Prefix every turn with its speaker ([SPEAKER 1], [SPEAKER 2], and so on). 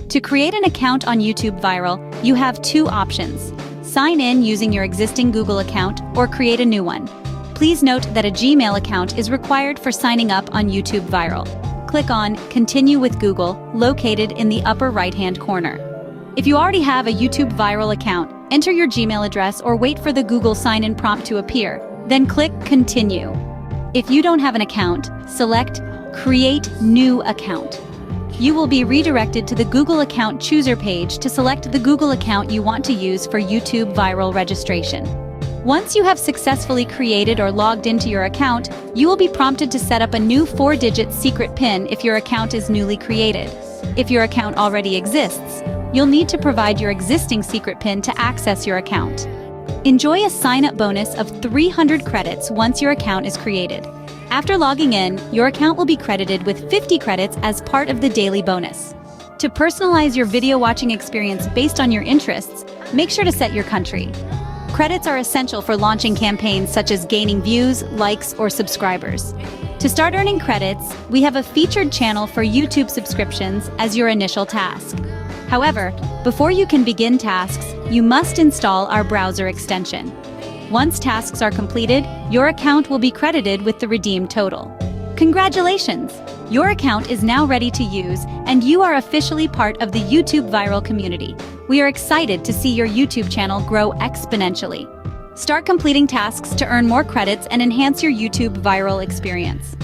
[SPEAKER 1] To create an account on Utubeviral, you have two options. Sign in using your existing Google account or create a new one. Please note that a Gmail account is required for signing up on Utubeviral. Click on Continue with Google, located in the upper right-hand corner. If you already have a Utubeviral account, enter your Gmail address or wait for the Google sign-in prompt to appear, then click Continue. If you don't have an account, select Create New Account. You will be redirected to the Google Account Chooser page to select the Google account you want to use for Utubeviral registration. Once you have successfully created or logged into your account, you will be prompted to set up a new 4-digit secret PIN if your account is newly created. If your account already exists, you'll need to provide your existing secret PIN to access your account. Enjoy a sign-up bonus of 300 credits once your account is created. After logging in, your account will be credited with 50 credits as part of the daily bonus. To personalize your video watching experience based on your interests, make sure to set your country. Credits are essential for launching campaigns such as gaining views, likes, or subscribers. To start earning credits, we have a featured channel for YouTube subscriptions as your initial task. However, before you can begin tasks, you must install our browser extension. Once tasks are completed, your account will be credited with the redeemed total. Congratulations! Your account is now ready to use, and you are officially part of the Utubeviral community. We are excited to see your YouTube channel grow exponentially. Start completing tasks to earn more credits and enhance your Utubeviral experience.